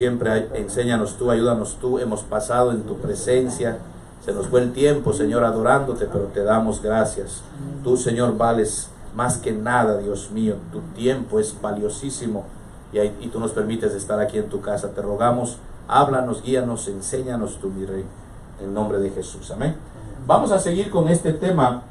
Siempre enséñanos tú, ayúdanos tú. Hemos pasado en tu presencia, se nos fue el tiempo, Señor, adorándote, pero te damos gracias. Tú, Señor, vales más que nada, Dios mío. Tu tiempo es valiosísimo y tú nos permites estar aquí en tu casa. Te rogamos, háblanos, guíanos, enséñanos tú, mi Rey, en nombre de Jesús. Amén. Vamos a seguir con este tema,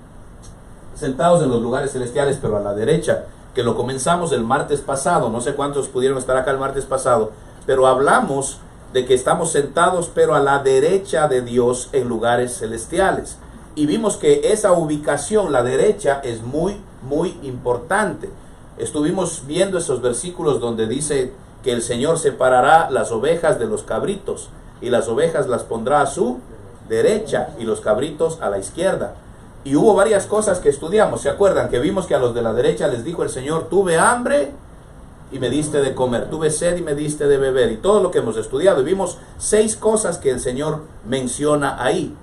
sentados en los lugares celestiales, pero a la derecha, que lo comenzamos el martes pasado. No sé cuántos pudieron estar acá el martes pasado, pero hablamos de que estamos sentados pero a la derecha de Dios en lugares celestiales. Y vimos que esa ubicación, la derecha, es muy importante. Estuvimos viendo esos versículos donde dice que el Señor separará las ovejas de los cabritos, y las ovejas las pondrá a su derecha y los cabritos a la izquierda. Y hubo varias cosas que estudiamos. ¿Se acuerdan? Que vimos que a los de la derecha les dijo el Señor: tuve hambre y me diste de comer, tuve sed y me diste de beber, y todo lo que hemos estudiado. Y vimos 6 cosas que el Señor menciona ahí.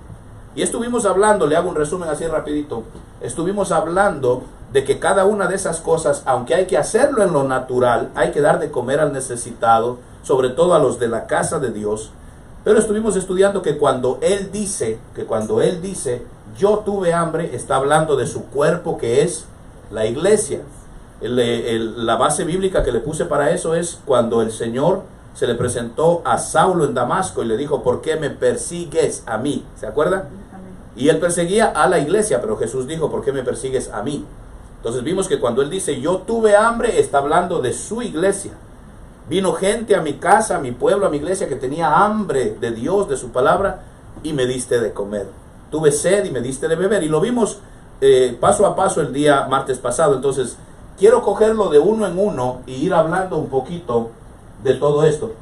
Y estuvimos hablando, le hago un resumen así rapidito, estuvimos hablando de que cada una de esas cosas, aunque hay que hacerlo en lo natural, hay que dar de comer al necesitado, sobre todo a los de la casa de Dios. Pero estuvimos estudiando que cuando Él dice, yo tuve hambre, está hablando de su cuerpo, que es la iglesia. La base bíblica que le puse para eso es cuando el Señor se le presentó a Saulo en Damasco y le dijo: ¿por qué me persigues a mí? ¿Se acuerdan? Y él perseguía a la iglesia, pero Jesús dijo: ¿por qué me persigues a mí? Entonces vimos que cuando él dice yo tuve hambre, está hablando de su iglesia. Vino gente a mi casa, a mi pueblo, a mi iglesia, que tenía hambre de Dios, de su palabra, y me diste de comer. Tuve sed y me diste de beber. Y lo vimos paso a paso el día martes pasado. Entonces quiero cogerlo de uno en uno y ir hablando un poquito de todo esto.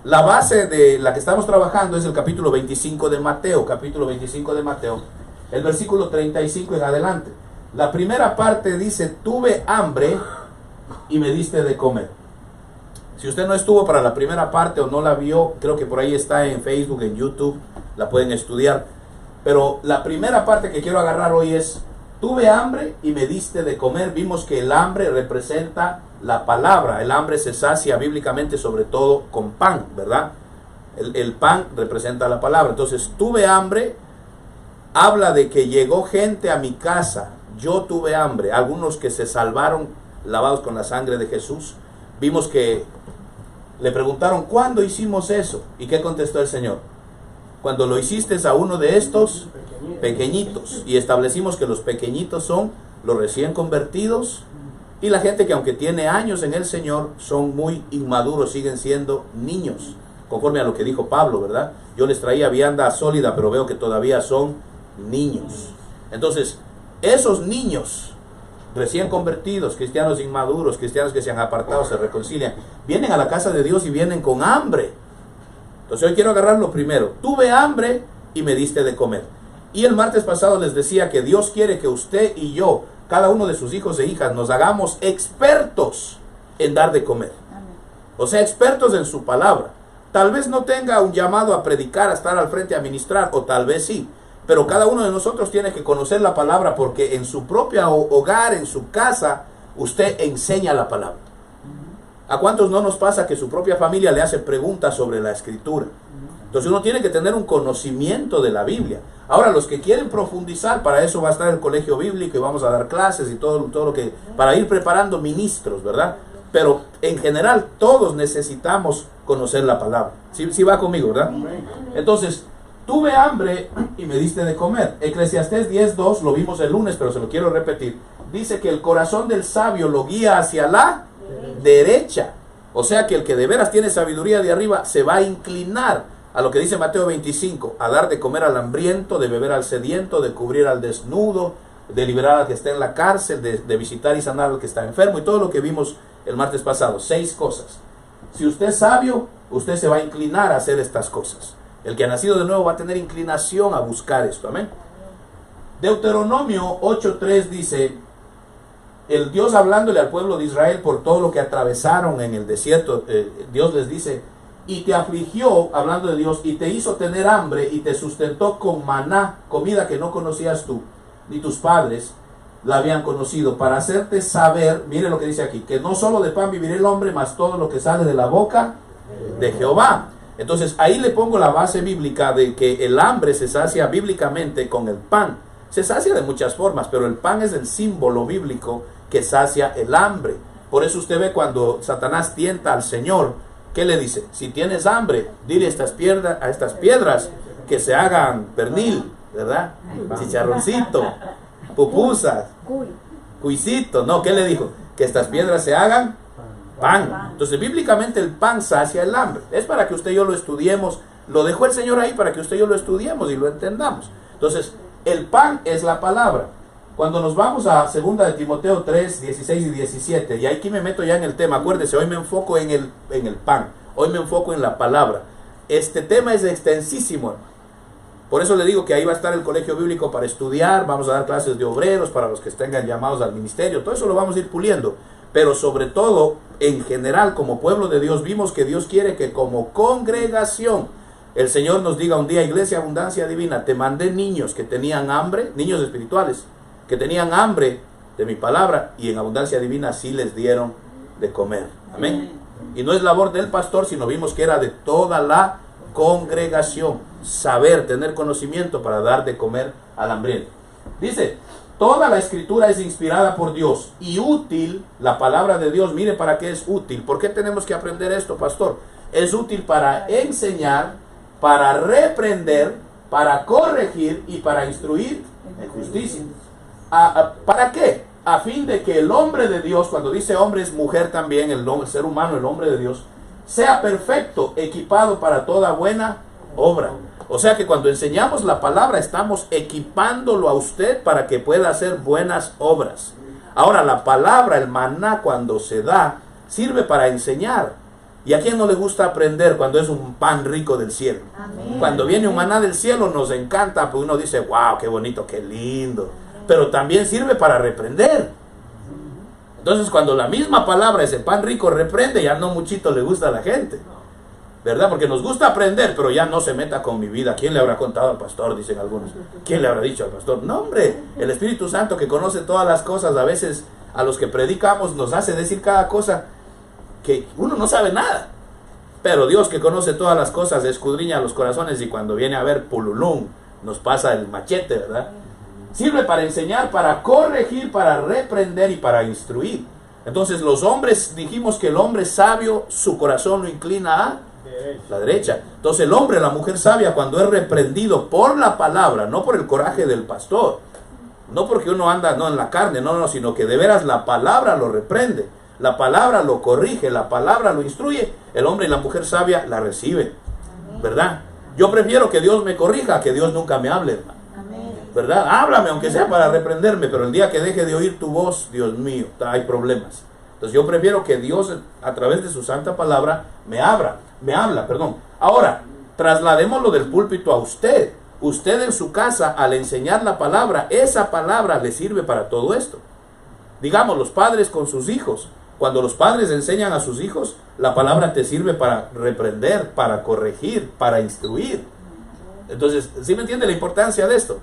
La base de la que estamos trabajando es el capítulo 25 de Mateo, el versículo 35 en adelante. La primera parte dice: tuve hambre y me diste de comer. Si usted no estuvo para la primera parte o no la vio, creo que por ahí está en Facebook, en YouTube, la pueden estudiar. Pero la primera parte que quiero agarrar hoy es: tuve hambre y me diste de comer. Vimos que el hambre representa la palabra. El hambre se sacia bíblicamente sobre todo con pan, ¿verdad? El pan representa la palabra. Entonces, tuve hambre, habla de que llegó gente a mi casa. Yo tuve hambre. Algunos que se salvaron lavados con la sangre de Jesús. Vimos que le preguntaron: ¿cuándo hicimos eso? ¿Y qué contestó el Señor? Cuando lo hiciste a uno de estos pequeñitos. Y establecimos que los pequeñitos son los recién convertidos y la gente que, aunque tiene años en el Señor, son muy inmaduros, siguen siendo niños, conforme a lo que dijo Pablo, ¿verdad? Yo les traía vianda sólida, pero veo que todavía son niños. Entonces, esos niños recién convertidos, cristianos inmaduros, cristianos que se han apartado, se reconcilian, vienen a la casa de Dios y vienen con hambre. Entonces hoy quiero agarrar lo primero: tuve hambre y me diste de comer. Y el martes pasado les decía que Dios quiere que usted y yo, cada uno de sus hijos e hijas, nos hagamos expertos en dar de comer. O sea, expertos en su palabra. Tal vez no tenga un llamado a predicar, a estar al frente, a ministrar, o tal vez sí. Pero cada uno de nosotros tiene que conocer la palabra, porque en su propio hogar, en su casa, usted enseña la palabra. ¿A cuántos no nos pasa que su propia familia le hace preguntas sobre la escritura? Entonces uno tiene que tener un conocimiento de la Biblia. Ahora, los que quieren profundizar, para eso va a estar el colegio bíblico y vamos a dar clases y todo lo que, para ir preparando ministros, ¿verdad? Pero en general todos necesitamos conocer la palabra. Sí va conmigo, ¿verdad? Entonces, tuve hambre y me diste de comer. Eclesiastés 10:2, lo vimos el lunes, pero se lo quiero repetir. Dice que el corazón del sabio lo guía hacia la derecha. O sea que el que de veras tiene sabiduría de arriba se va a inclinar a lo que dice Mateo 25, a dar de comer al hambriento, de beber al sediento, de cubrir al desnudo, de liberar al que está en la cárcel, de visitar y sanar al que está enfermo, y todo lo que vimos el martes pasado. 6 cosas. Si usted es sabio, usted se va a inclinar a hacer estas cosas. El que ha nacido de nuevo va a tener inclinación a buscar esto. Amén. Deuteronomio 8:3 dice: el Dios hablándole al pueblo de Israel por todo lo que atravesaron en el desierto, Dios les dice: y te afligió, hablando de Dios, y te hizo tener hambre y te sustentó con maná, comida que no conocías tú, ni tus padres la habían conocido, para hacerte saber, mire lo que dice aquí, que no solo de pan vivirá el hombre, mas todo lo que sale de la boca de Jehová. Entonces ahí le pongo la base bíblica de que el hambre se sacia bíblicamente con el pan. Se sacia de muchas formas, pero el pan es el símbolo bíblico que sacia el hambre. Por eso usted ve cuando Satanás tienta al Señor, ¿qué le dice? Si tienes hambre, dile a estas piedras que se hagan pernil, ¿verdad? Chicharroncito, pupusas, cuisito. No, ¿qué le dijo? Que estas piedras se hagan pan. Entonces bíblicamente el pan sacia el hambre. Es para que usted y yo lo estudiemos. Lo dejó el Señor ahí para que usted y yo lo estudiemos y lo entendamos. Entonces el pan es la palabra. Cuando nos vamos a 2 de Timoteo 3, 16 y 17, y aquí me meto ya en el tema, acuérdese, hoy me enfoco en el pan, hoy me enfoco en la palabra. Este tema es extensísimo, hermano. Por eso le digo que ahí va a estar el colegio bíblico para estudiar, vamos a dar clases de obreros para los que estén llamados al ministerio, todo eso lo vamos a ir puliendo. Pero sobre todo, en general, como pueblo de Dios, vimos que Dios quiere que como congregación, el Señor nos diga un día, Iglesia Abundancia Divina, te mandé niños que tenían hambre, niños espirituales, que tenían hambre de mi palabra, y en Abundancia Divina sí les dieron de comer. Amén. Y no es labor del pastor, sino vimos que era de toda la congregación. Saber, tener conocimiento para dar de comer al hambriento. Dice, toda la escritura es inspirada por Dios y útil, la palabra de Dios, mire para qué es útil. ¿Por qué tenemos que aprender esto, pastor? Es útil para enseñar, para reprender, para corregir y para instruir en justicia. ¿Para qué? A fin de que el hombre de Dios, cuando dice hombre es mujer también, el ser humano, el hombre de Dios, sea perfecto, equipado para toda buena obra. O sea que cuando enseñamos la palabra estamos equipándolo a usted para que pueda hacer buenas obras. Ahora la palabra, el maná, cuando se da, sirve para enseñar. ¿Y a quién no le gusta aprender cuando es un pan rico del cielo? Amén. Cuando viene un maná del cielo nos encanta, pues uno dice, wow, qué bonito, qué lindo. Pero también sirve para reprender. Entonces cuando la misma palabra, ese pan rico, reprende, ya no muchito le gusta a la gente, ¿verdad? Porque nos gusta aprender, pero ya no se meta con mi vida. ¿Quién le habrá contado al pastor? Dicen algunos. ¿Quién le habrá dicho al pastor? No, hombre, el Espíritu Santo que conoce todas las cosas, a veces a los que predicamos nos hace decir cada cosa que uno no sabe nada. Pero Dios que conoce todas las cosas escudriña los corazones, y cuando viene a ver pululún, nos pasa el machete, ¿verdad? Sirve para enseñar, para corregir, para reprender y para instruir. Entonces los hombres, dijimos que el hombre sabio, su corazón lo inclina a la derecha. Entonces el hombre, la mujer sabia, cuando es reprendido por la palabra, no por el coraje del pastor, no porque uno anda no en la carne, no, sino que de veras la palabra lo reprende, la palabra lo corrige, la palabra lo instruye, el hombre y la mujer sabia la reciben, ¿verdad? Yo prefiero que Dios me corrija que Dios nunca me hable, hermano. ¿Verdad? Háblame, aunque sea para reprenderme, pero el día que deje de oír tu voz, Dios mío, hay problemas. Entonces yo prefiero que Dios, a través de su santa palabra, me habla. Ahora, trasladémoslo del púlpito a usted. Usted en su casa, al enseñar la palabra, esa palabra le sirve para todo esto. Digamos, los padres con sus hijos. Cuando los padres enseñan a sus hijos, la palabra te sirve para reprender, para corregir, para instruir. Entonces, ¿sí me entiende la importancia de esto?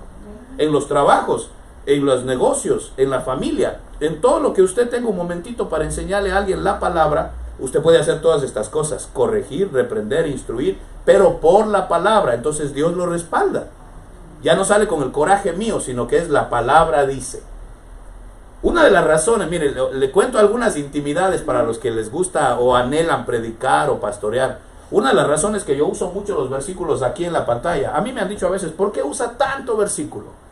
En los trabajos, en los negocios, en la familia, en todo lo que usted tenga un momentito para enseñarle a alguien la palabra, usted puede hacer todas estas cosas: corregir, reprender, instruir, pero por la palabra. Entonces Dios lo respalda. Ya no sale con el coraje mío, sino que es la palabra dice. Una de las razones, mire, le cuento algunas intimidades para los que les gusta o anhelan predicar o pastorear. Una de las razones que yo uso mucho los versículos aquí en la pantalla, a mí me han dicho a veces, ¿por qué usa tanto versículo?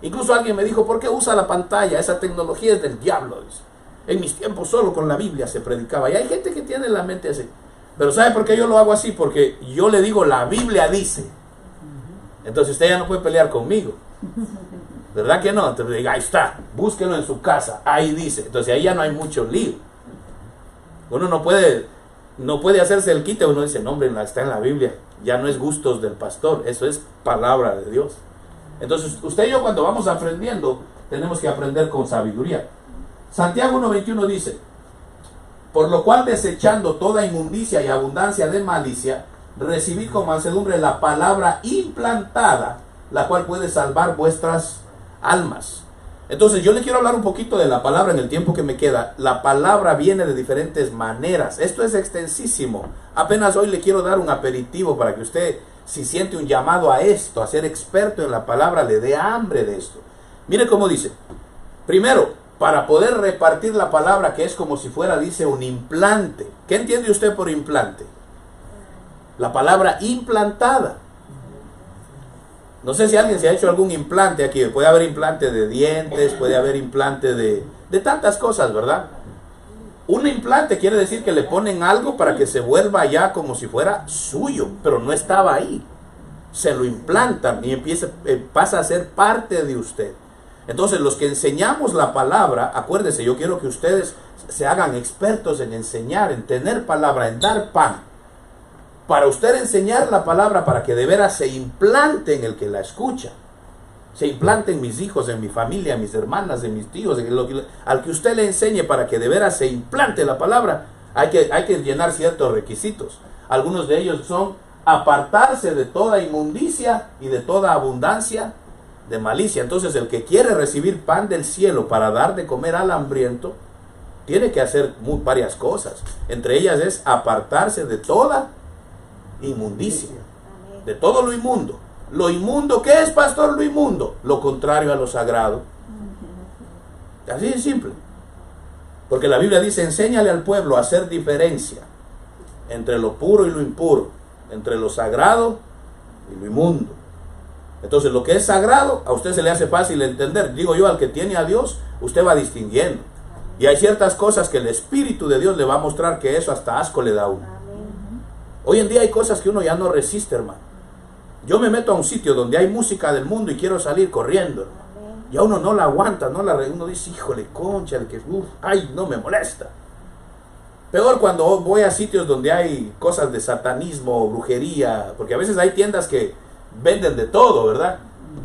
Incluso alguien me dijo, ¿por qué usa la pantalla? Esa tecnología es del diablo, dice. En mis tiempos solo con la Biblia se predicaba. Y hay gente que tiene la mente así. Pero ¿sabe por qué yo lo hago así? Porque yo le digo, la Biblia dice. Entonces usted ya no puede pelear conmigo. ¿Verdad que no? Entonces diga, ahí está, búsquelo en su casa, ahí dice. Entonces ahí ya no hay mucho lío. Uno no puede hacerse el quite. Uno dice, no, hombre, está en la Biblia. Ya no es gustos del pastor, eso es palabra de Dios. Entonces usted y yo, cuando vamos aprendiendo, tenemos que aprender con sabiduría. Santiago 1:21 dice, por lo cual, desechando toda inmundicia y abundancia de malicia, recibid con mansedumbre la palabra implantada, la cual puede salvar vuestras almas. Entonces yo le quiero hablar un poquito de la palabra en el tiempo que me queda. La palabra viene de diferentes maneras. Esto es extensísimo. Apenas hoy le quiero dar un aperitivo para que usted, si siente un llamado a esto, a ser experto en la palabra, le dé hambre de esto. Mire cómo dice. Primero, para poder repartir la palabra, que es como si fuera, dice, un implante. ¿Qué entiende usted por implante? La palabra implantada. No sé si alguien se ha hecho algún implante aquí. Puede haber implante de dientes, puede haber implante de tantas cosas, ¿verdad? Un implante quiere decir que le ponen algo para que se vuelva ya como si fuera suyo, pero no estaba ahí. Se lo implantan y pasa a ser parte de usted. Entonces, los que enseñamos la palabra, acuérdense, yo quiero que ustedes se hagan expertos en enseñar, en tener palabra, en dar pan. Para usted enseñar la palabra, para que de veras se implante en el que la escucha. Se implante en mis hijos, en mi familia, en mis hermanas, en mis tíos, al que usted le enseñe, para que de veras se implante la palabra, hay que llenar ciertos requisitos. Algunos de ellos son apartarse de toda inmundicia y de toda abundancia de malicia. Entonces, el que quiere recibir pan del cielo para dar de comer al hambriento, tiene que hacer varias cosas. Entre ellas es apartarse de toda inmundicia, de todo lo inmundo. Lo inmundo, ¿qué es, pastor? Lo inmundo, lo contrario a lo sagrado. Así de simple. Porque la Biblia dice, enséñale al pueblo a hacer diferencia entre lo puro y lo impuro, entre lo sagrado y lo inmundo. Entonces, lo que es sagrado, a usted se le hace fácil entender. Digo yo, al que tiene a Dios, usted va distinguiendo. Y hay ciertas cosas que el Espíritu de Dios le va a mostrar que eso hasta asco le da a uno. Hoy en día hay cosas que uno ya no resiste, hermano. Yo me meto a un sitio donde hay música del mundo y quiero salir corriendo, hermano. Y a uno no la aguanta, uno dice, híjole, concha, ay, no me molesta. Peor cuando voy a sitios donde hay cosas de satanismo, brujería, porque a veces hay tiendas que venden de todo, ¿verdad?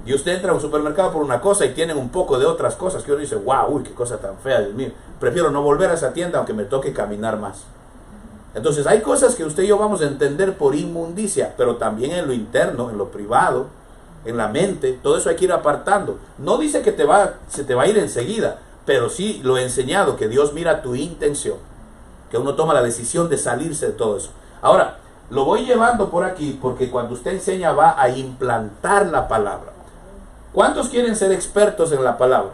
Y usted entra a un supermercado por una cosa y tienen un poco de otras cosas que uno dice, wow, uy, qué cosa tan fea, Dios mío. Prefiero no volver a esa tienda aunque me toque caminar más. Entonces hay cosas que usted y yo vamos a entender por inmundicia, pero también en lo interno, en lo privado, en la mente, todo eso hay que ir apartando. No dice que se te va a ir enseguida, pero sí lo he enseñado, que Dios mira tu intención, que uno toma la decisión de salirse de todo eso. Ahora, lo voy llevando por aquí porque cuando usted enseña va a implantar la palabra. ¿Cuántos quieren ser expertos en la palabra?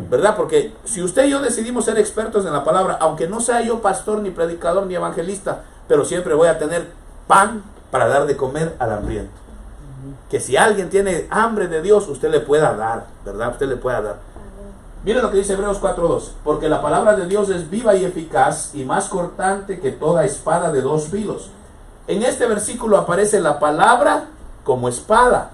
¿Verdad? Porque si usted y yo decidimos ser expertos en la palabra, aunque no sea yo pastor, ni predicador, ni evangelista, pero siempre voy a tener pan para dar de comer al hambriento. Que si alguien tiene hambre de Dios, usted le pueda dar, ¿verdad? Usted le pueda dar. Miren lo que dice Hebreos 4:12. Porque la palabra de Dios es viva y eficaz y más cortante que toda espada de dos filos. En este versículo aparece la palabra como espada.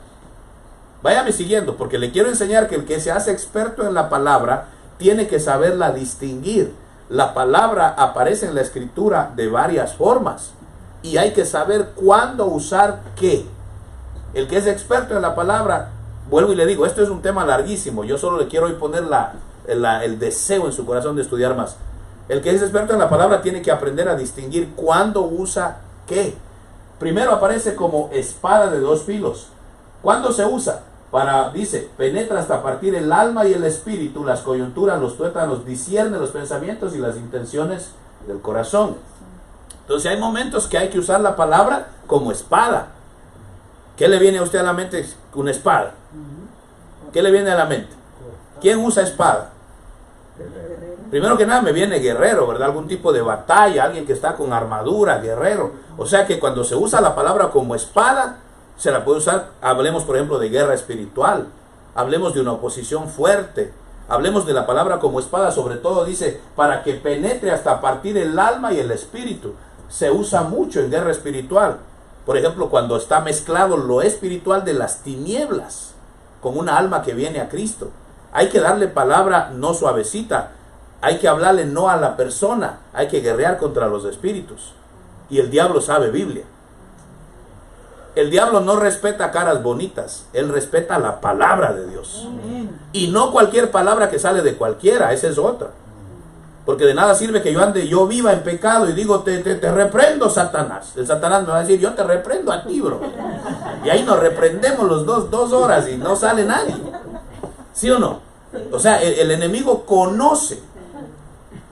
Váyame siguiendo, porque le quiero enseñar que el que se hace experto en la palabra tiene que saberla distinguir. La palabra aparece en la escritura de varias formas y hay que saber cuándo usar qué. El que es experto en la palabra, vuelvo y le digo, esto es un tema larguísimo. Yo solo le quiero hoy poner el deseo en su corazón de estudiar más. El que es experto en la palabra tiene que aprender a distinguir cuándo usa qué. Primero aparece como espada de dos filos. ¿Cuándo se usa? Dice, penetra hasta partir el alma y el espíritu, las coyunturas, los tuétanos, discierne los pensamientos y las intenciones del corazón. Entonces hay momentos que hay que usar la palabra como espada. ¿Qué le viene a usted a la mente? Una espada. ¿Qué le viene a la mente? ¿Quién usa espada? Primero que nada me viene guerrero, ¿verdad? Algún tipo de batalla, alguien que está con armadura, guerrero. O sea que cuando se usa la palabra como espada, se la puede usar, hablemos por ejemplo de guerra espiritual, hablemos de una oposición fuerte, hablemos de la palabra como espada, sobre todo dice, para que penetre hasta partir el alma y el espíritu. Se usa mucho en guerra espiritual. Por ejemplo, cuando está mezclado lo espiritual de las tinieblas con una alma que viene a Cristo. Hay que darle palabra no suavecita, hay que hablarle no a la persona, hay que guerrear contra los espíritus. Y el diablo sabe Biblia. El diablo no respeta caras bonitas, él respeta la palabra de Dios. Y no cualquier palabra que sale de cualquiera, esa es otra. Porque de nada sirve que yo viva en pecado y digo, te reprendo, Satanás. El Satanás me va a decir, yo te reprendo a ti, bro. Y ahí nos reprendemos los dos horas y no sale nadie. ¿Sí o no? O sea, el enemigo conoce.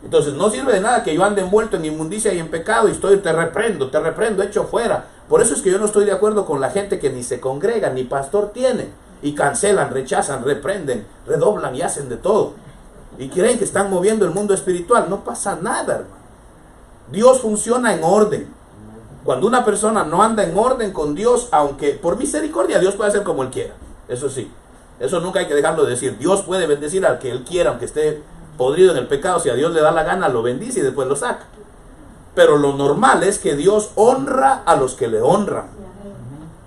Entonces no sirve de nada que yo ande envuelto en inmundicia y en pecado y te reprendo, echo fuera. Por eso es que yo no estoy de acuerdo con la gente que ni se congrega, ni pastor tiene, y cancelan, rechazan, reprenden, redoblan y hacen de todo. Y creen que están moviendo el mundo espiritual. No pasa nada, hermano. Dios funciona en orden. Cuando una persona no anda en orden con Dios, aunque por misericordia Dios puede hacer como Él quiera. Eso sí, eso nunca hay que dejarlo de decir. Dios puede bendecir al que Él quiera, aunque esté podrido en el pecado. Si a Dios le da la gana, lo bendice y después lo saca. Pero lo normal es que Dios honra a los que le honran.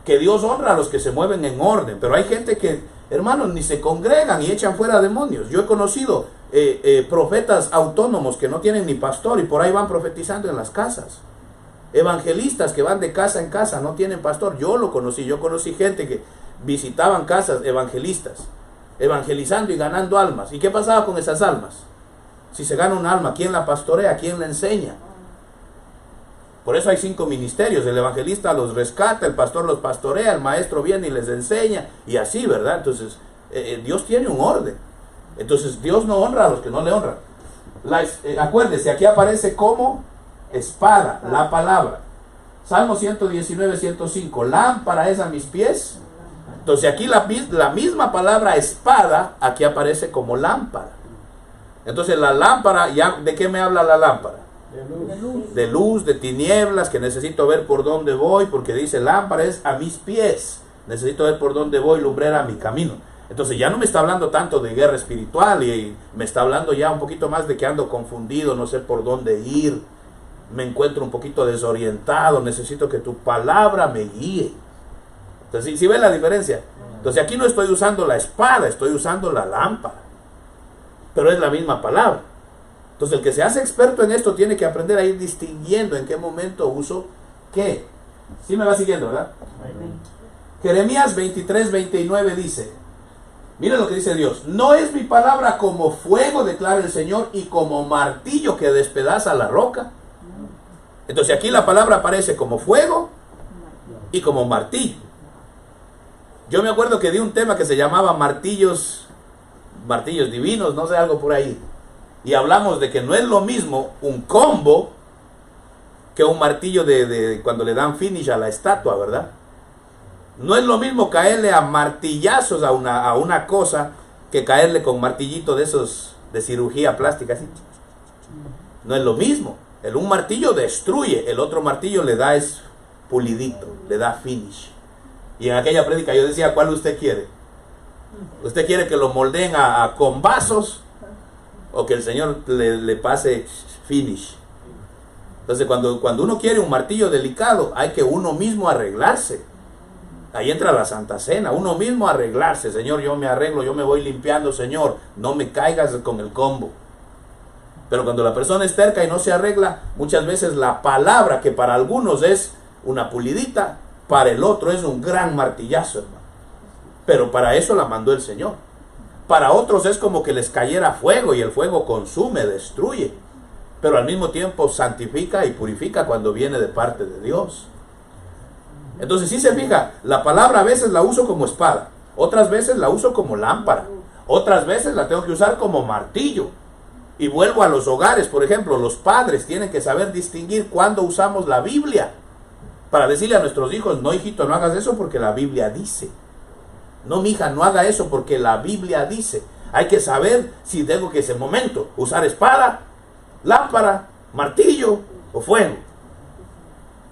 Que Dios honra a los que se mueven en orden. Pero hay gente que, hermanos, ni se congregan y echan fuera demonios. Yo he conocido profetas autónomos que no tienen ni pastor y por ahí van profetizando en las casas. Evangelistas que van de casa en casa, no tienen pastor. Yo conocí gente que visitaban casas, evangelistas, evangelizando y ganando almas. ¿Y qué pasaba con esas almas? Si se gana un alma, ¿quién la pastorea? ¿Quién la enseña? Por eso hay 5 ministerios. El evangelista los rescata, el pastor los pastorea, el maestro viene y les enseña, y así, ¿verdad? Entonces, Dios tiene un orden. Entonces, Dios no honra a los que no le honran. Acuérdese, aquí aparece como espada, la palabra. Salmo 119, 105. Lámpara es a mis pies. Entonces, aquí la misma palabra espada, aquí aparece como lámpara. Entonces, la lámpara, ¿de qué me habla la lámpara? De luz, de tinieblas, que necesito ver por dónde voy, porque dice lámpara es a mis pies, necesito ver por dónde voy, lumbrera a mi camino. Entonces ya no me está hablando tanto de guerra espiritual, y me está hablando ya un poquito más de que ando confundido, no sé por dónde ir, me encuentro un poquito desorientado, necesito que tu palabra me guíe. Entonces, ¿sí ven la diferencia? Entonces aquí no estoy usando la espada, estoy usando la lámpara, pero es la misma palabra. Entonces el que se hace experto en esto tiene que aprender a ir distinguiendo en qué momento uso qué. ¿Sí me va siguiendo, verdad? Jeremías 23, 29 dice, miren lo que dice Dios: no es mi palabra como fuego, declara el Señor, y como martillo que despedaza la roca. Entonces aquí la palabra aparece como fuego y como martillo. Yo me acuerdo que di un tema que se llamaba martillos divinos, no sé, algo por ahí. Y hablamos de que no es lo mismo un combo que un martillo de cuando le dan finish a la estatua, ¿verdad? No es lo mismo caerle a martillazos a una cosa que caerle con martillito de esos de cirugía plástica, así. No es lo mismo. Un martillo destruye, el otro martillo le da es pulidito, le da finish. Y en aquella prédica yo decía, ¿cuál usted quiere? ¿Usted quiere que lo moldeen con vasos? O que el Señor le pase finish. Entonces cuando uno quiere un martillo delicado, hay que uno mismo arreglarse. Ahí entra la Santa Cena, uno mismo arreglarse. Señor, yo me arreglo, yo me voy limpiando, Señor, no me caigas con el combo. Pero cuando la persona es terca y no se arregla, muchas veces la palabra, que para algunos es una pulidita, para el otro es un gran martillazo, hermano. Pero para eso la mandó el Señor. Para otros es como que les cayera fuego, y el fuego consume, destruye, pero al mismo tiempo santifica y purifica cuando viene de parte de Dios. Entonces, si se fija, la palabra a veces la uso como espada, otras veces la uso como lámpara, otras veces la tengo que usar como martillo. Y vuelvo a los hogares, por ejemplo, los padres tienen que saber distinguir cuándo usamos la Biblia, para decirle a nuestros hijos: no, hijito, no hagas eso porque la Biblia dice. No, mija, no haga eso porque la Biblia dice. Hay que saber si tengo que ese momento usar espada, lámpara, martillo o fuego.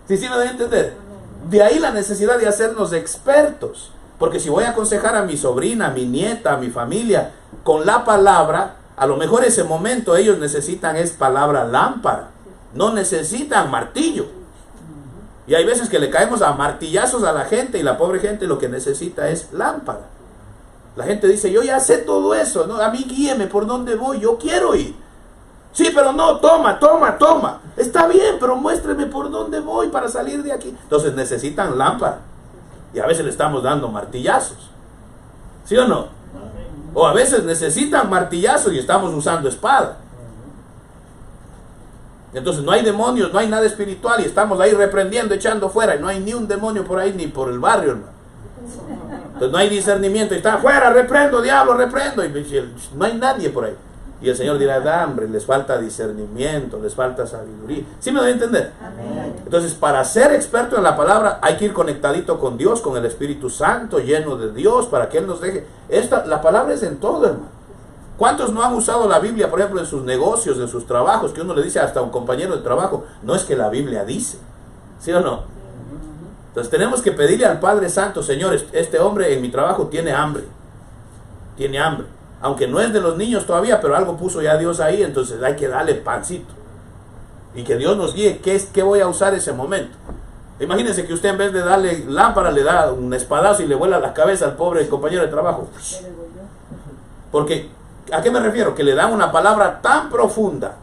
¿Sí me deben entender? De ahí la necesidad de hacernos expertos. Porque si voy a aconsejar a mi sobrina, a mi nieta, a mi familia con la palabra, a lo mejor ese momento ellos necesitan es palabra lámpara, no necesitan martillo. Y hay veces que le caemos a martillazos a la gente, y la pobre gente lo que necesita es lámpara. La gente dice: yo ya sé todo eso, ¿no? A mí guíeme por dónde voy, yo quiero ir. Sí, pero no, toma. Está bien, pero muéstreme por dónde voy para salir de aquí. Entonces necesitan lámpara. Y a veces le estamos dando martillazos. ¿Sí o no? O a veces necesitan martillazos y estamos usando espada. Entonces no hay demonios, no hay nada espiritual, y estamos ahí reprendiendo, echando fuera, y no hay ni un demonio por ahí, ni por el barrio, hermano. Entonces no hay discernimiento. Y está afuera, reprendo, diablo, reprendo. Y no hay nadie por ahí. Y el Señor dirá, da hambre, les falta discernimiento, les falta sabiduría. ¿Sí me doy a entender? Amén. Entonces, para ser experto en la palabra, hay que ir conectadito con Dios, con el Espíritu Santo, lleno de Dios, para que Él nos deje. La palabra es en todo, hermano. ¿Cuántos no han usado la Biblia, por ejemplo, en sus negocios, en sus trabajos? Que uno le dice hasta a un compañero de trabajo, no es que la Biblia dice. ¿Sí o no? Entonces tenemos que pedirle al Padre Santo, Señor, este hombre en mi trabajo tiene hambre. Tiene hambre. Aunque no es de los niños todavía, pero algo puso ya Dios ahí, entonces hay que darle pancito. Y que Dios nos guíe qué voy a usar ese momento. Imagínense que usted en vez de darle lámpara, le da un espadazo y le vuela la cabeza al pobre compañero de trabajo. Porque, ¿a qué me refiero? Que le dan una palabra tan profunda.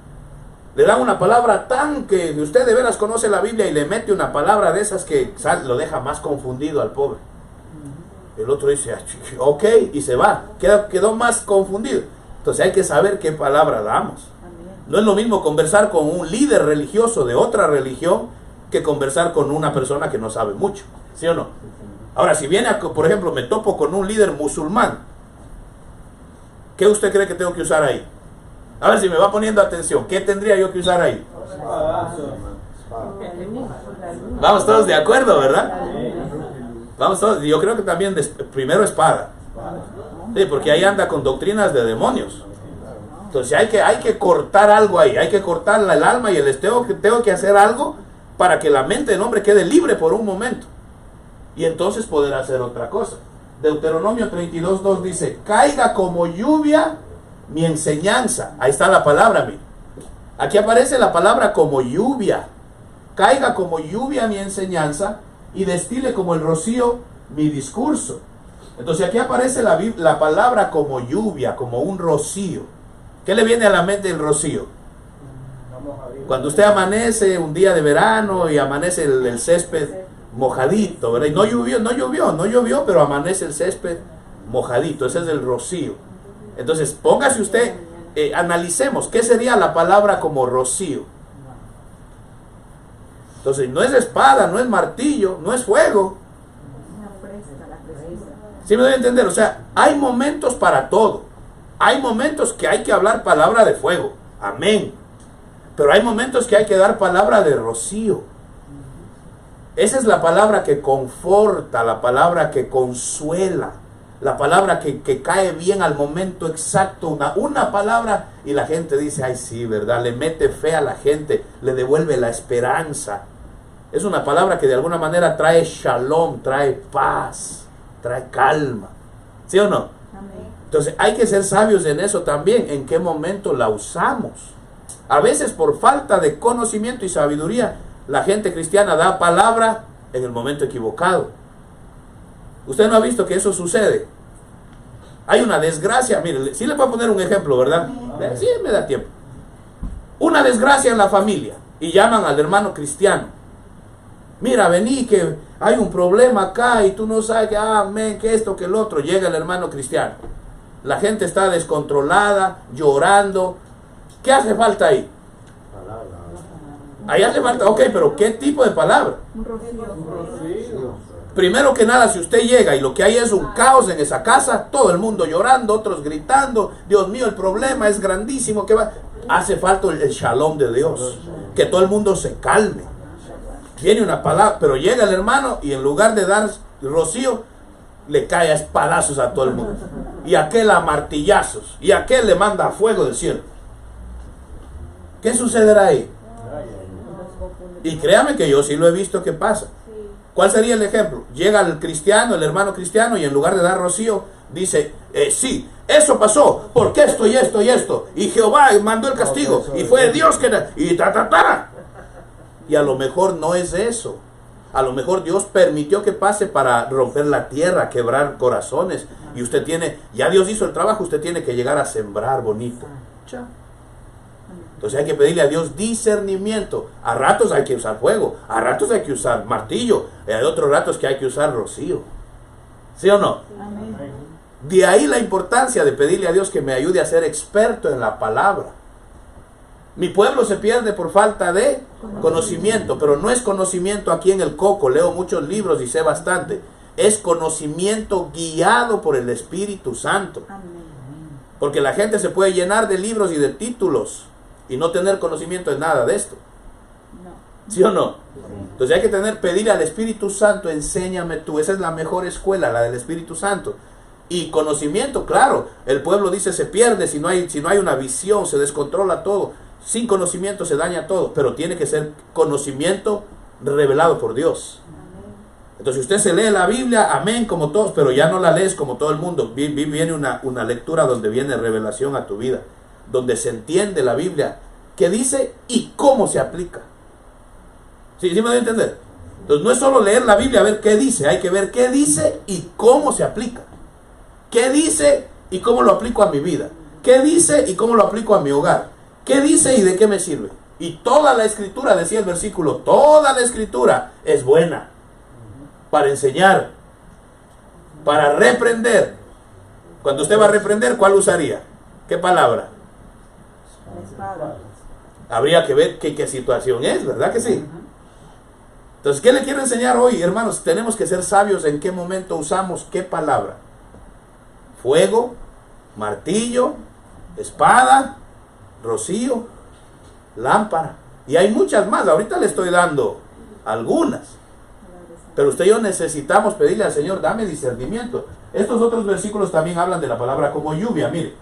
Le dan una palabra tan que usted de veras conoce la Biblia y le mete una palabra de esas que lo deja más confundido al pobre. El otro dice, ok, y se va. Quedó más confundido. Entonces hay que saber qué palabra damos. No es lo mismo conversar con un líder religioso de otra religión que conversar con una persona que no sabe mucho. ¿Sí o no? Ahora, si viene, por ejemplo, me topo con un líder musulmán, ¿qué usted cree que tengo que usar ahí? A ver si me va poniendo atención. ¿Qué tendría yo que usar ahí? Vamos todos de acuerdo, ¿verdad? Vamos todos. Yo creo que también primero espada. Sí, porque ahí anda con doctrinas de demonios. Entonces hay que cortar algo ahí. Hay que cortar el alma y tengo que hacer algo para que la mente del hombre quede libre por un momento. Y entonces poder hacer otra cosa. Deuteronomio 32:2 dice, caiga como lluvia mi enseñanza. Ahí está la palabra, mire. Aquí aparece la palabra como lluvia. Caiga como lluvia mi enseñanza y destile como el rocío mi discurso. Entonces aquí aparece la palabra como lluvia, como un rocío. ¿Qué le viene a la mente el rocío? Cuando usted amanece un día de verano y amanece el césped mojadito, ¿verdad? Y no llovió, pero amanece el césped mojadito. Ese es el rocío. Entonces, póngase usted, analicemos, ¿qué sería la palabra como rocío? Entonces, no es espada, no es martillo, no es fuego. ¿Sí me doy a entender? O sea, hay momentos para todo. Hay momentos que hay que hablar palabra de fuego. Amén. Pero hay momentos que hay que dar palabra de rocío. Esa es la palabra que conforta, la palabra que consuela, la palabra que cae bien al momento exacto. Una palabra y la gente dice, ay sí, ¿verdad? Le mete fe a la gente, le devuelve la esperanza. Es una palabra que de alguna manera trae shalom, trae paz, trae calma. ¿Sí o no? Amén. Entonces hay que ser sabios en eso también, en qué momento la usamos. A veces por falta de conocimiento y sabiduría, la gente cristiana da palabra en el momento equivocado. ¿Usted no ha visto que eso sucede? Hay una desgracia, mire, sí le voy a poner un ejemplo, ¿verdad? Sí, me da tiempo. Una desgracia en la familia y llaman al hermano cristiano. Mira, vení que hay un problema acá y tú no sabes que, amén, que esto, que el otro. Llega el hermano cristiano. La gente está descontrolada, llorando. ¿Qué hace falta ahí? Ahí hace falta, ok, pero ¿qué tipo de palabra? Un rocío. Primero que nada, si usted llega y lo que hay es un caos en esa casa, todo el mundo llorando, otros gritando, Dios mío, el problema es grandísimo, hace falta el shalom de Dios, que todo el mundo se calme. Viene una palabra, pero llega el hermano y en lugar de dar rocío, le cae a espadazos a todo el mundo. Y aquel a martillazos, y aquel le manda fuego del cielo. ¿Qué sucederá ahí? Y créame que yo sí lo he visto que pasa. ¿Cuál sería el ejemplo? Llega el cristiano, el hermano cristiano, y en lugar de dar rocío, dice, sí, eso pasó, porque esto y esto y esto, y Jehová mandó el castigo, y fue Dios que... y Y a lo mejor no es eso. A lo mejor Dios permitió que pase para romper la tierra, quebrar corazones, y usted tiene, ya Dios hizo el trabajo, usted tiene que llegar a sembrar bonito. Entonces hay que pedirle a Dios discernimiento. A ratos hay que usar fuego, a ratos hay que usar martillo, hay otros ratos que hay que usar rocío. ¿Sí o no? Amén. De ahí la importancia de pedirle a Dios que me ayude a ser experto en la palabra. Mi pueblo se pierde por falta de conocimiento, pero no es conocimiento aquí en el coco. Leo muchos libros y sé bastante. es conocimiento guiado por el Espíritu Santo. Porque la gente se puede llenar de libros y de títulos y no tener conocimiento de nada de esto. ¿Sí o no? Entonces hay que pedirle al Espíritu Santo, enséñame tú. Esa es la mejor escuela, la del Espíritu Santo. Y conocimiento, claro, el pueblo dice se pierde si no hay una visión, se descontrola todo. Sin conocimiento se daña todo, pero tiene que ser conocimiento revelado por Dios. Entonces usted se lee la Biblia, amén, como todos, pero ya no la lees como todo el mundo. Viene una lectura donde viene revelación a tu vida, donde se entiende la Biblia, qué dice y cómo se aplica. ¿Sí me voy a entender? Entonces no es solo leer la Biblia a ver qué dice, hay que ver qué dice y cómo se aplica. ¿Qué dice y cómo lo aplico a mi vida? ¿Qué dice y cómo lo aplico a mi hogar? ¿Qué dice y de qué me sirve? Y toda la escritura, decía el versículo, toda la escritura es buena para enseñar, para reprender. Cuando usted va a reprender, ¿cuál usaría? ¿Qué palabra? Habría que ver qué situación es, ¿verdad que sí? Entonces, ¿qué le quiero enseñar hoy, hermanos? Tenemos que ser sabios en qué momento usamos qué palabra. Fuego, martillo, espada, rocío, lámpara. Y hay muchas más. Ahorita le estoy dando algunas. Pero usted y yo necesitamos pedirle al Señor, dame discernimiento. Estos otros versículos también hablan de la palabra como lluvia. Mire,